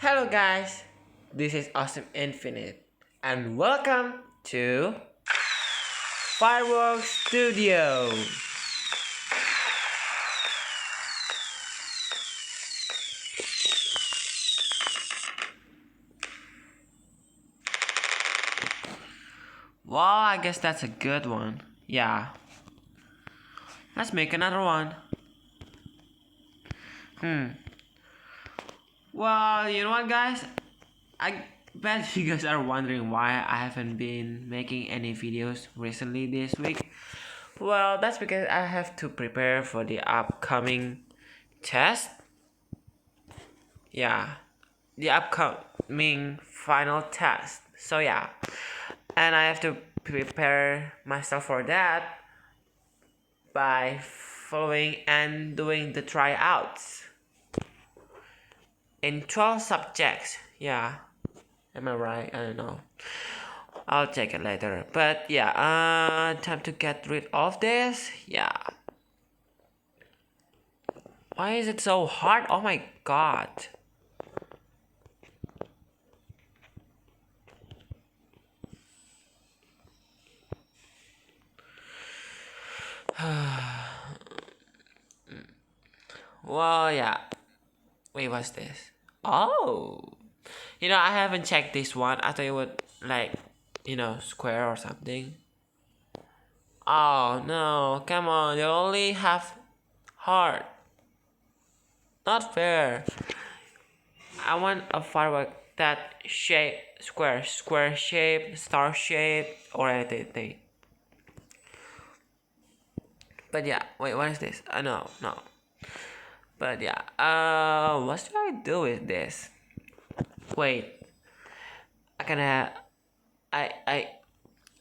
Hello guys, this is Awesome Infinite and welcome to Firework Studio. Well, I guess that's a good one. Yeah. Let's make another one. Well, you know what guys? I bet you guys are wondering why I haven't been making any videos recently this week. Well, that's because I have to prepare for the upcoming test. Yeah, the upcoming final test. So yeah, and I have to prepare myself for that by following and doing the tryouts in 12 subjects. Yeah, am I right? I don't know. I'll check it later. But yeah, time to get rid of this. Yeah. Why is it so hard? Oh my god. Well, yeah. Wait, what's this? Oh. I haven't checked this one. I thought it would, like, square or something. Oh, no. Come on. You only have heart. Not fair. I want a firework that shape, square shape, star shape, or anything. But yeah, wait, what is this? No. But yeah, what should I do with this? Wait, I can have, I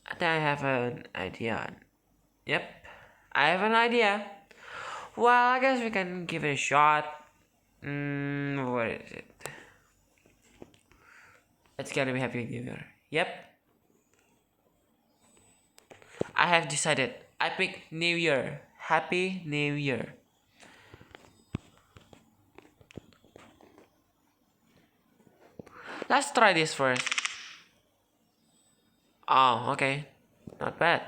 think I have an idea. Yep, I have an idea. Well, I guess we can give it a shot. What is it? It's gonna be Happy New Year. Yep, I have decided. I pick New Year. Happy New Year. Let's try this first. Oh, okay. Not bad.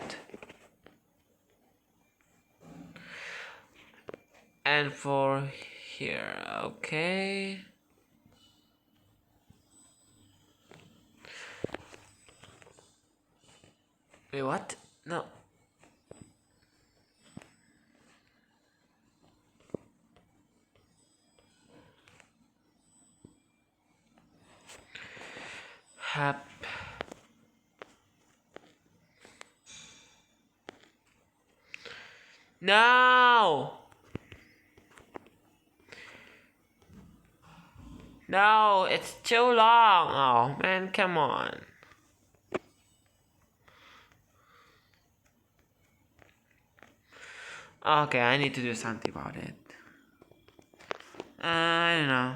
And for here, okay. Wait, what? No. Hap. No! No, it's too long. Oh, man, come on. Okay, I need to do something about it. I don't know.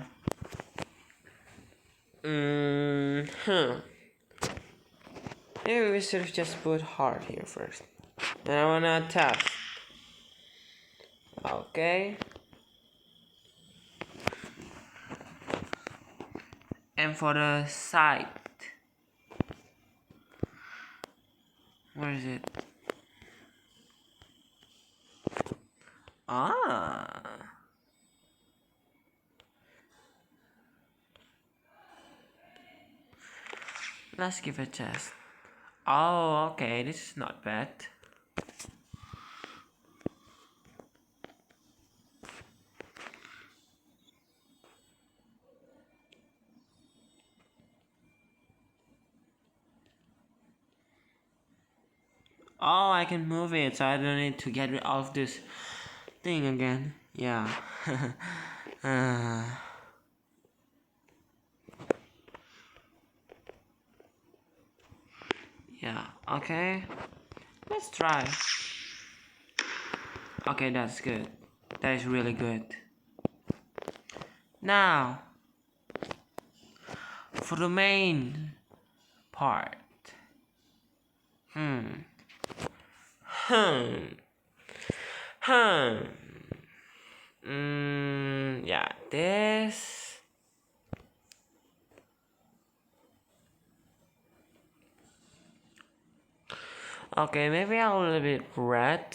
Maybe we should have just put heart here first. Then I wanna tap. Okay. And for the side. Where is it? Ah. Let's give it a test. Oh, okay, this is not bad. Oh, I can move it, so I don't need to get rid of this thing again. Yeah. uh, yeah, okay. Let's try. Okay, that's good. That is really good. Now, for the main part. Hmm. Hmm. Hmm. Yeah, this. Okay, maybe a little bit red.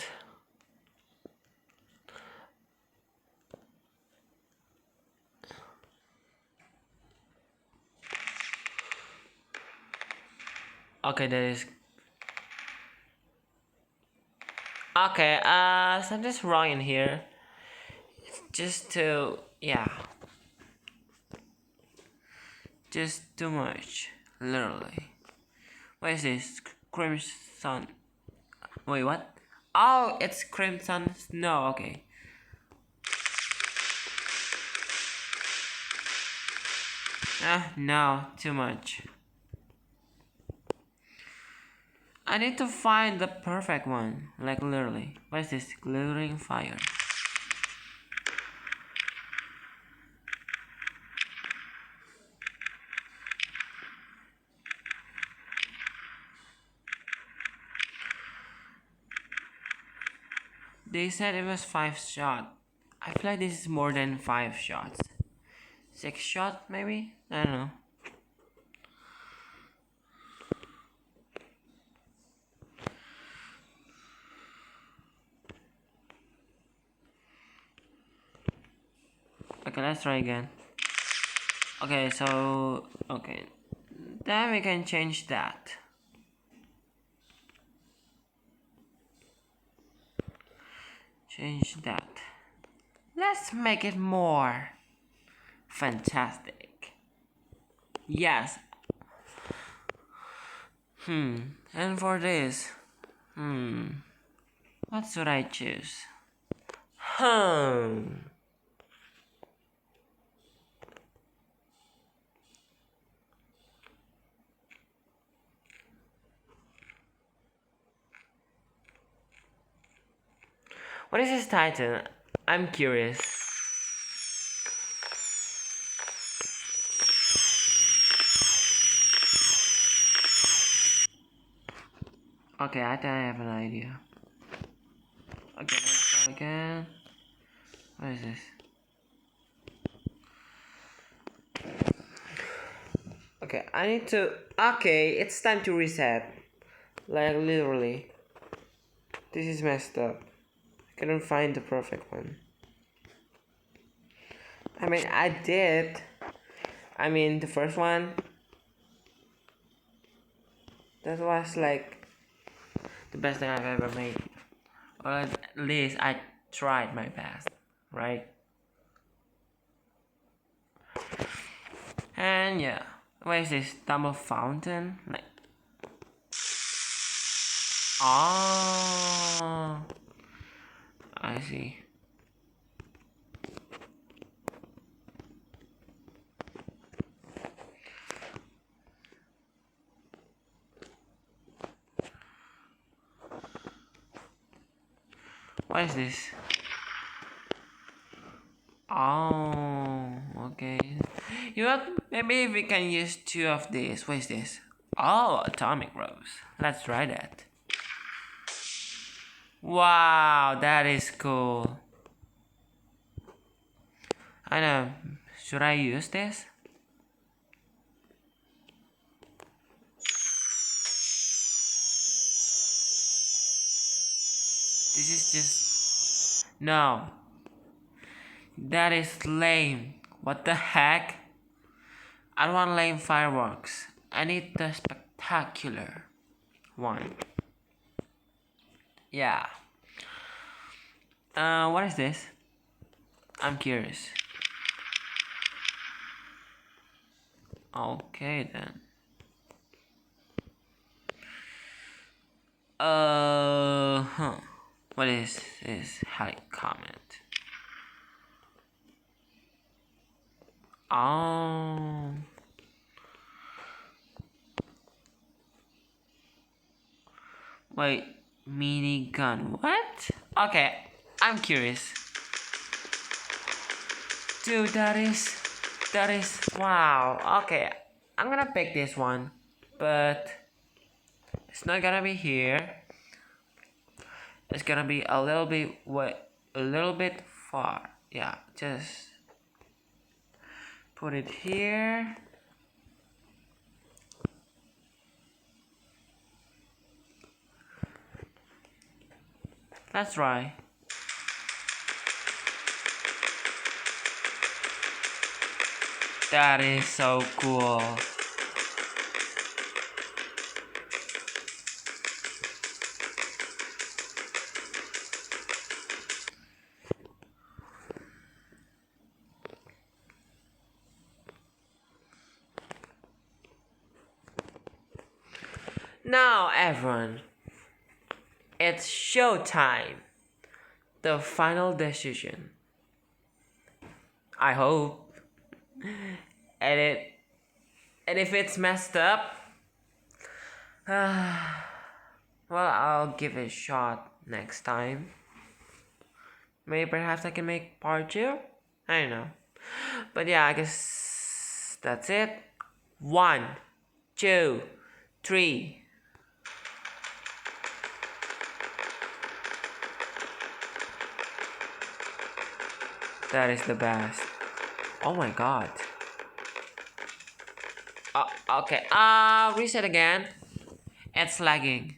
Okay, that is okay. Something's wrong in here. It's just too, yeah, just too much, literally. What is this? Crimson. Wait, what? Oh, it's crimson snow. Okay. Ah, no, too much. I need to find the perfect one, like literally. What is this? Glittering fire. They said it was 5 shots. I feel like this is more than 5 shots. 6 shots, maybe? I don't know. Okay, let's try again. Okay, so okay, then we can change that. Change that. Let's make it more fantastic. Yes. And for this, what should I choose? Hmm. What is his title? I'm curious. Okay, I think I have an idea. Okay, let's try again. What is this? Okay, I need to. Okay, it's time to reset. Like, literally. This is messed up. I couldn't find the perfect one. I mean, I did. I mean, the first one. That was like the best thing I've ever made. Or at least I tried my best, right? And yeah, what is this? Tumble fountain? Like, oh, I see. What is this? Oh, okay. You know what? Maybe we can use 2 of these. What is this? Oh, atomic rose. Let's try that. Wow, that is cool. I know. Should I use this? This is just... No. That is lame. What the heck? I don't want lame fireworks. I need the spectacular one. Yeah. What is this? I'm curious. Okay then. Huh. What is this? High comment. Oh. Wait, mini gun. What? Okay, I'm curious. Dude, that is wow. Okay, I'm gonna pick this one, but it's not gonna be here. It's gonna be a little bit a little bit far. Yeah, just put it here. Let's try. That is so cool. Now everyone, it's showtime. The final decision. I hope. And if it's messed up, well, I'll give it a shot next time. Maybe perhaps I can make part 2? I don't know. But yeah, I guess that's it. 1, 2, 3. That is the best. Oh my god. Okay. Reset again. It's lagging.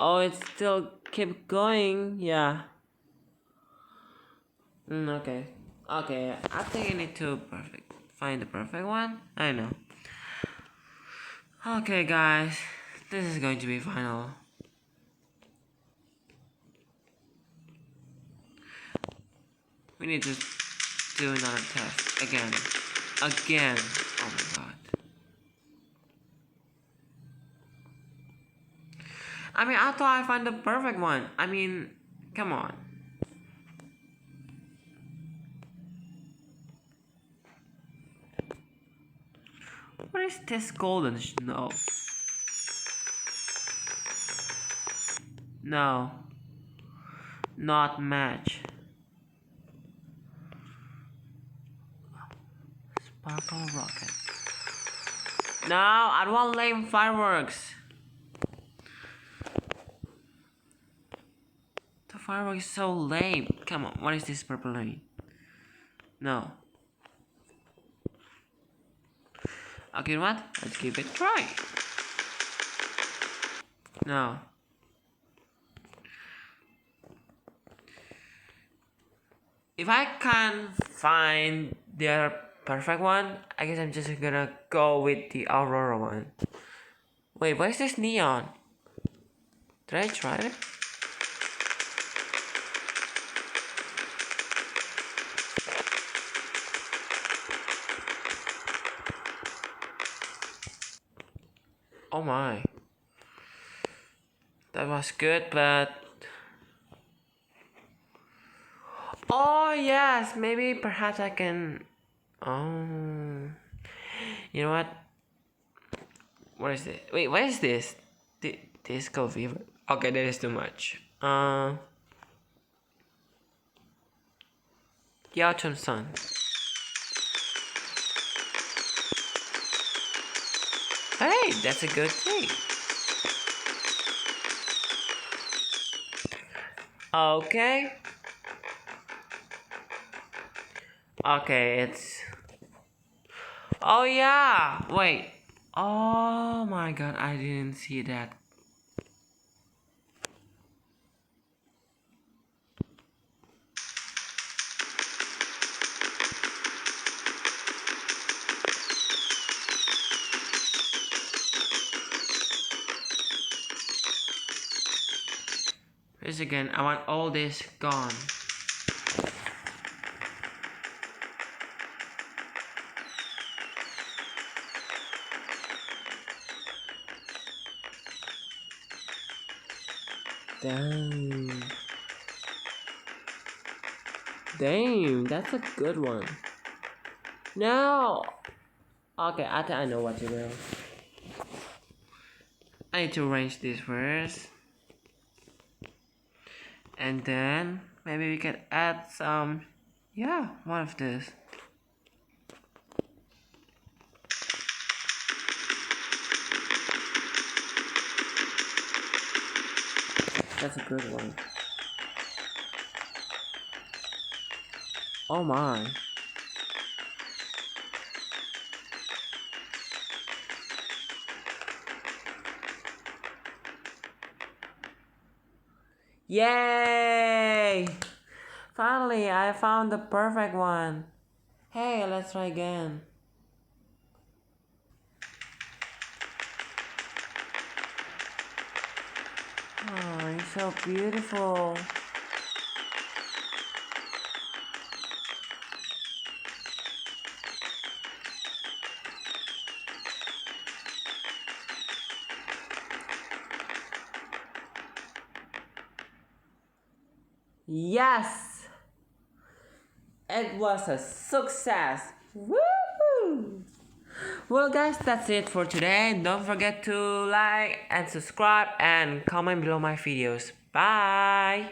Oh, it still keep going. Yeah. Okay. Okay. I think I need to find the perfect one. I know. Okay, guys. This is going to be final. We need to do another test again. Again. Oh my god. I mean, I thought I found the perfect one. I mean, come on. What is this golden snow? No. Not match. Sparkle rocket. No, I don't want lame fireworks. The fireworks is so lame. Come on, what is this purple lane? No. Okay, you know what? Let's give it a try. No. If I can't find the perfect one, I guess I'm just gonna go with the Aurora one. Wait, what is this neon? Did I try it? Oh my. That was good, but... Oh yes, maybe perhaps I can... Oh... You know what? What is this? Wait, what is this? Disco fever. Okay, that is too much. The autumn sun. Hey, that's a good thing. Okay. Okay, it's... Oh yeah! Wait. Oh my god, I didn't see that. Here's again, I want all this gone. Damn. Damn, that's a good one. No! Okay, I think I know what to do. I need to arrange this first. And then, maybe we can add some... Yeah, one of this. That's a good one. Oh my. Yay! Finally, I found the perfect one. Hey, let's try again. Oh, it's so beautiful. Yes! It was a success! Woohoo! Well, guys, that's it for today. Don't forget to like and subscribe and comment below my videos. Bye!